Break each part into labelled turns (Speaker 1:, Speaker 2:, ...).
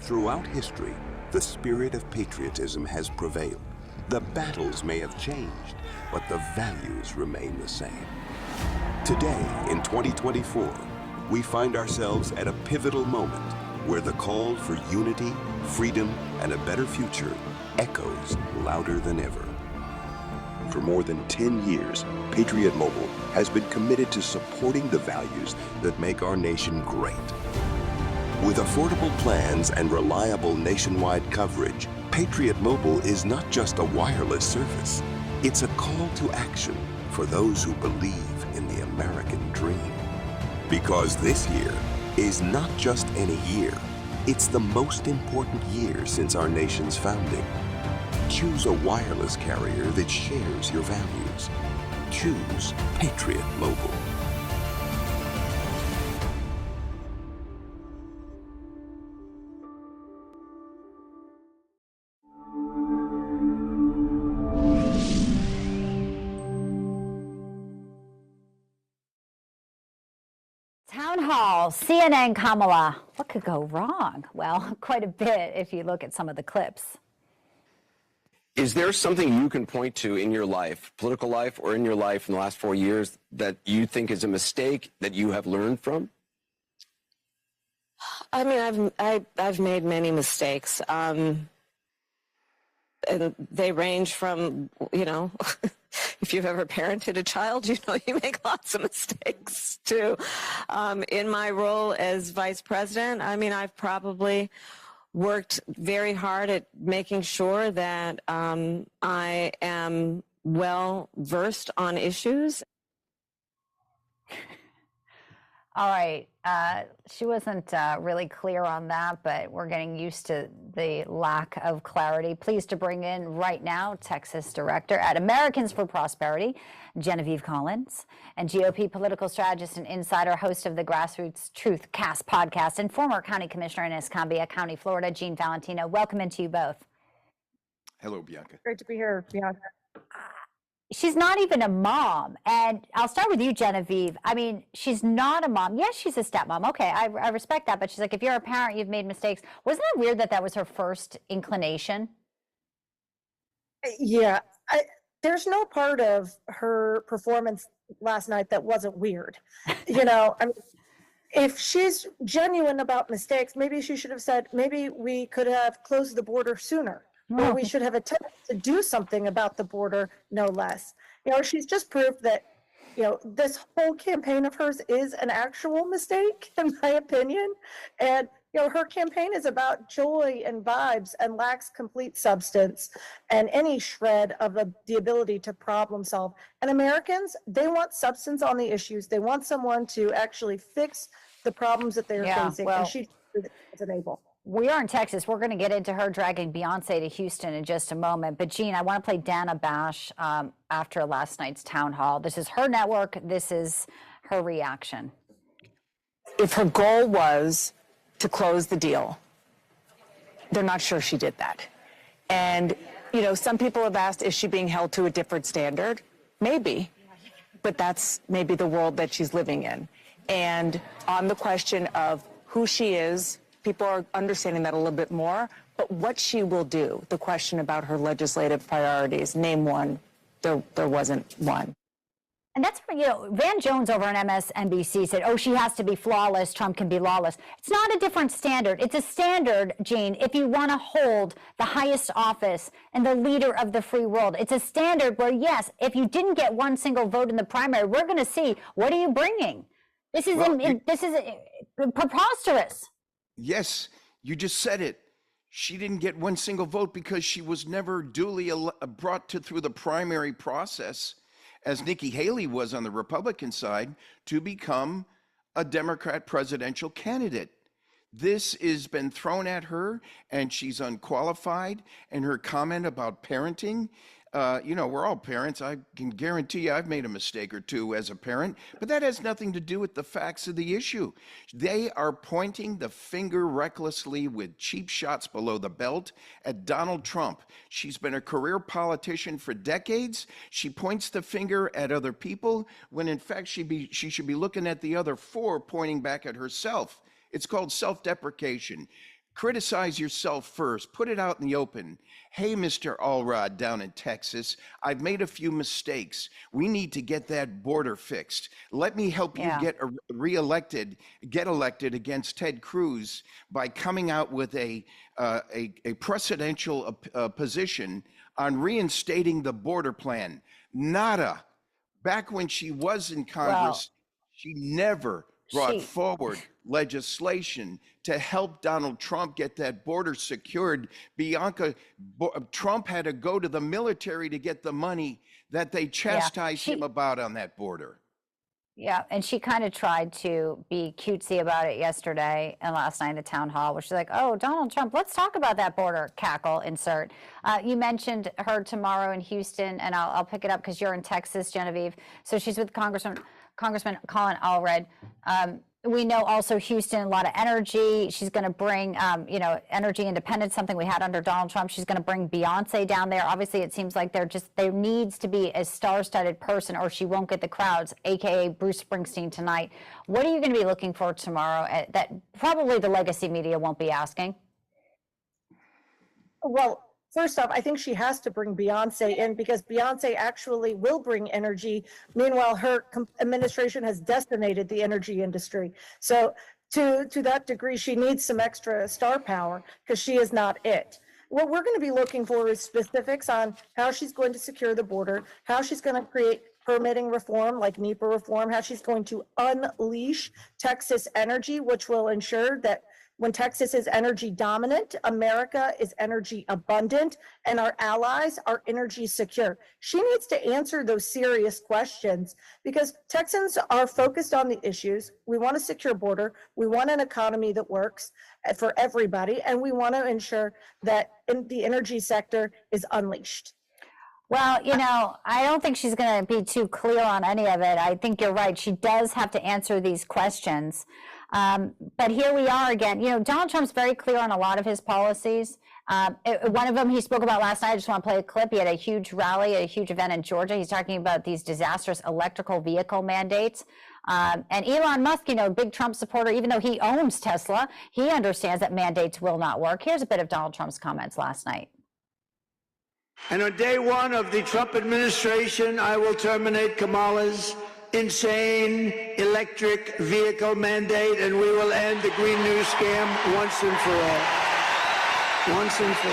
Speaker 1: Throughout history, the spirit of patriotism has prevailed. The battles may have changed, but the values remain the same. Today, in 2024, we find ourselves at a pivotal moment where the call for unity, freedom, and a better future echoes louder than ever. For more than 10 years, Patriot Mobile has been committed to supporting the values that make our nation great. With affordable plans and reliable nationwide coverage, Patriot Mobile is not just a wireless service. It's a call to action for those who believe in the American dream. Because this year is not just any year, it's the most important year since our nation's founding. Choose a wireless carrier that shares your values. Choose Patriot Mobile.
Speaker 2: Town Hall, CNN Kamala. What could go wrong? Well, quite a bit if you look at some of the clips.
Speaker 3: Is there something you can point to in your life, political life, or in your life in the last 4 years that you think is a mistake that you have learned from?
Speaker 4: I mean, I've made many mistakes, and they range from, you know, if you've ever parented a child, you know you make lots of mistakes too. In my role as vice president, I mean, I've probably worked very hard at making sure that I am well versed on issues.
Speaker 2: All right. She wasn't really clear on that, but we're getting used to the lack of clarity. Pleased to bring in right now Texas Director at Americans for Prosperity, Genevieve Collins, and GOP political strategist and insider, host of the Grassroots Truth Cast podcast, and former county commissioner in Escambia County, Florida, Jean Valentino. Welcome into you both.
Speaker 5: Hello, Bianca.
Speaker 6: Great to be here, Bianca.
Speaker 2: She's not even a mom. And I'll start with you, Genevieve. I mean, she's not a mom. Yes, she's a stepmom. Okay, I respect that. But she's like, if you're a parent, you've made mistakes. Wasn't it weird that that was her first inclination?
Speaker 6: Yeah, there's no part of her performance last night that wasn't weird. You know, I mean, if she's genuine about mistakes, maybe she should have said, maybe we could have closed the border sooner. Or we should have attempted to do something about the border, no less. You know, she's just proved that, you know, this whole campaign of hers is an actual mistake, in my opinion. And, you know, her campaign is about joy and vibes and lacks complete substance and any shred of the ability to problem solve. And Americans, they want substance on the issues. They want someone to actually fix the problems that they're facing.
Speaker 2: Well,
Speaker 6: and she isn't able.
Speaker 2: We are in Texas. We're going to get into her dragging Beyonce to Houston in just a moment. But, Jean, I want to play Dana Bash after last night's town hall. This is her network. This is her reaction.
Speaker 4: If her goal was to close the deal, they're not sure she did that. And, you know, some people have asked, is she being held to a different standard? Maybe, but that's maybe the world that she's living in. And on the question of who she is, people are understanding that a little bit more, but what she will do, the question about her legislative priorities, name one, there wasn't one.
Speaker 2: And that's what, you know, Van Jones over on MSNBC said, oh, she has to be flawless, Trump can be lawless. It's not a different standard. It's a standard, Jean, if you want to hold the highest office and the leader of the free world. It's a standard where, yes, if you didn't get one single vote in the primary, we're going to see, what are you bringing? This is, this is preposterous.
Speaker 5: Yes, you just said it. She didn't get one single vote because she was never duly brought through the primary process, as Nikki Haley was on the Republican side, to become a Democrat presidential candidate. This has been thrown at her, and she's unqualified. And her comment about parenting, you know, we're all parents. I can guarantee you I've made a mistake or two as a parent, but that has nothing to do with the facts of the issue. They are pointing the finger recklessly with cheap shots below the belt at Donald Trump. She's been a career politician for decades. She points the finger at other people when in fact she should be looking at the other four, pointing back at herself. It's called self-deprecation. Criticize yourself first. Put it out in the open. Hey, Mr. Allrod down in Texas, I've made a few mistakes. We need to get that border fixed. Let me help you get get elected against Ted Cruz by coming out with a precedential position on reinstating the border plan. Nada. Back when she was in Congress, she never brought forward legislation to help Donald Trump get that border secured. Bianca, Trump had to go to the military to get the money that they chastised him about on that border.
Speaker 2: Yeah, and she kind of tried to be cutesy about it yesterday and last night in the town hall, where she's like, oh, Donald Trump, let's talk about that border, cackle, insert. You mentioned her tomorrow in Houston, and I'll pick it up because you're in Texas, Genevieve. So she's with Congressman Colin Allred. We know also Houston, a lot of energy. She's going to bring, energy independence, something we had under Donald Trump. She's going to bring Beyonce down there. Obviously, it seems like there needs to be a star-studded person or she won't get the crowds, AKA Bruce Springsteen tonight. What are you going to be looking for tomorrow that probably the legacy media won't be asking?
Speaker 6: Well, first off, I think she has to bring Beyonce in because Beyonce actually will bring energy. Meanwhile, her administration has decimated the energy industry. So to that degree, she needs some extra star power because she is not it. What we're going to be looking for is specifics on how she's going to secure the border, how she's going to create permitting reform like NEPA reform, how she's going to unleash Texas energy, which will ensure that when Texas is energy dominant, America is energy abundant, and our allies are energy secure. She needs to answer those serious questions because Texans are focused on the issues. We want a secure border. We want an economy that works for everybody, and we want to ensure that the energy sector is unleashed.
Speaker 2: Well, I don't think she's going to be too clear on any of it. I think you're right. She does have to answer these questions. But here we are again. Donald Trump's very clear on a lot of his policies. One of them he spoke about last night. I just want to play a clip. He had a huge rally, a huge event in Georgia. He's talking about these disastrous electrical vehicle mandates. And Elon Musk, big Trump supporter, even though he owns Tesla, he understands that mandates will not work. Here's a bit of Donald Trump's comments last night.
Speaker 7: And on day one of the Trump administration, I will terminate Kamala's insane electric vehicle mandate, and we will end the Green New scam once and for all. Once and for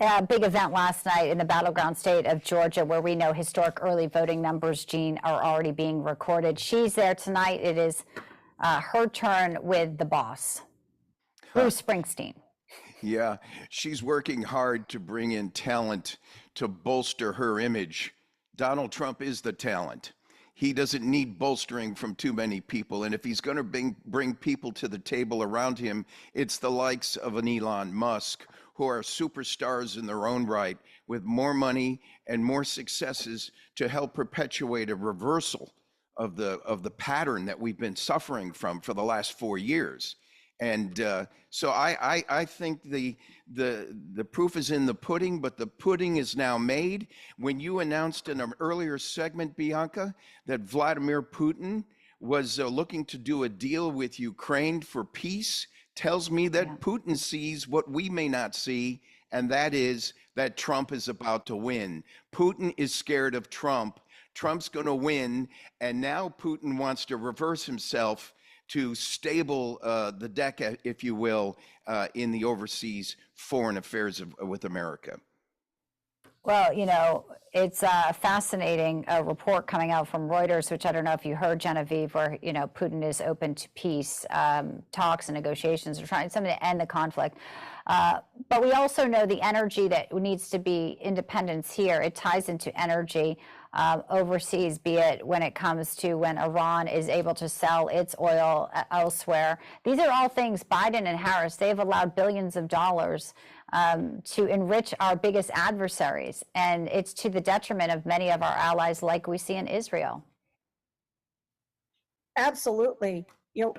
Speaker 7: all.
Speaker 2: A big event last night in the battleground state of Georgia, where we know historic early voting numbers, Jean, are already being recorded. She's there tonight. It is her turn with the boss, Bruce Springsteen.
Speaker 5: Yeah, she's working hard to bring in talent to bolster her image. Donald Trump is the talent. He doesn't need bolstering from too many people. And if he's going to bring people to the table around him, it's the likes of an Elon Musk, who are superstars in their own right, with more money and more successes to help perpetuate a reversal of the pattern that we've been suffering from for the last 4 years. And so I think the proof is in the pudding, but the pudding is now made. When you announced in an earlier segment, Bianca, that Vladimir Putin was looking to do a deal with Ukraine for peace, tells me that Putin sees what we may not see, and that is that Trump is about to win. Putin is scared of Trump. Trump's going to win, and now Putin wants to reverse himself to stable the deck, if you will, in the overseas foreign affairs with America.
Speaker 2: Well, it's a fascinating report coming out from Reuters, which I don't know if you heard, Genevieve, where, Putin is open to peace talks and negotiations or trying something to end the conflict. But we also know the energy that needs to be independence here. It ties into energy overseas, be it when it comes to when Iran is able to sell its oil elsewhere. These are all things Biden and Harris, they've allowed billions of dollars to enrich our biggest adversaries. And it's to the detriment of many of our allies, like we see in Israel.
Speaker 6: Absolutely.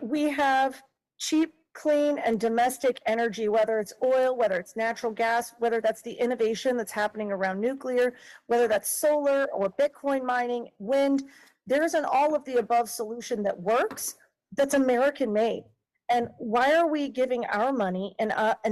Speaker 6: We have cheap, clean and domestic energy, whether it's oil, whether it's natural gas, whether that's the innovation that's happening around nuclear, whether that's solar or Bitcoin mining, wind. There's an all of the above solution that works, that's American made. And why are we giving our money and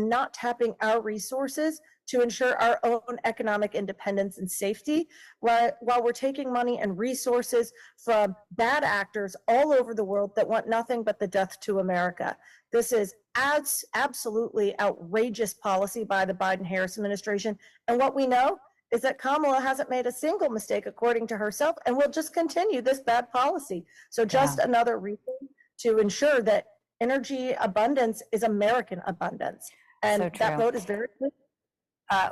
Speaker 6: not tapping our resources to ensure our own economic independence and safety, while we're taking money and resources from bad actors all over the world that want nothing but the death to America? This is absolutely outrageous policy by the Biden-Harris administration. And what we know is that Kamala hasn't made a single mistake, according to herself, and will just continue this bad policy. So just another reason to ensure that energy abundance is American abundance. And
Speaker 2: So
Speaker 6: that
Speaker 2: true.
Speaker 6: vote is very clear.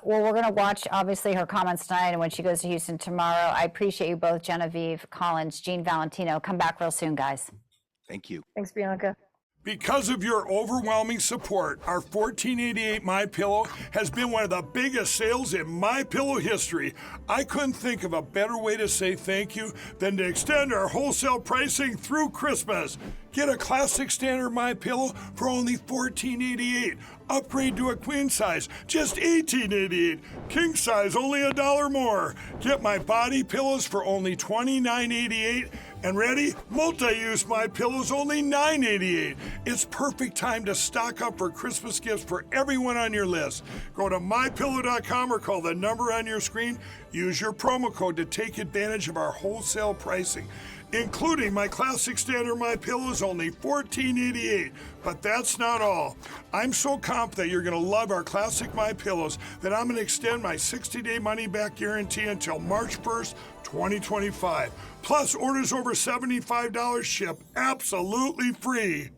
Speaker 2: Well, we're going to watch, obviously, her comments tonight and when she goes to Houston tomorrow. I appreciate you both, Genevieve Collins, Jean Valentino. Come back real soon, guys.
Speaker 5: Thank you.
Speaker 6: Thanks, Bianca.
Speaker 8: Because of your overwhelming support, our $14.88 MyPillow has been one of the biggest sales in MyPillow history. I couldn't think of a better way to say thank you than to extend our wholesale pricing through Christmas. Get a classic standard MyPillow for only $14.88. Upgrade to a queen size, just $18.88. King size, only $1 more. Get my body pillows for only $29.88. And ready? Multi-use MyPillows, only $9.88. It's perfect time to stock up for Christmas gifts for everyone on your list. Go to MyPillow.com or call the number on your screen. Use your promo code to take advantage of our wholesale pricing, including my classic standard MyPillows, only $14.88. But that's not all. I'm so confident you're going to love our classic MyPillows that I'm going to extend my 60-day money-back guarantee until March 1st, 2025. Plus, orders over $75 ship absolutely free.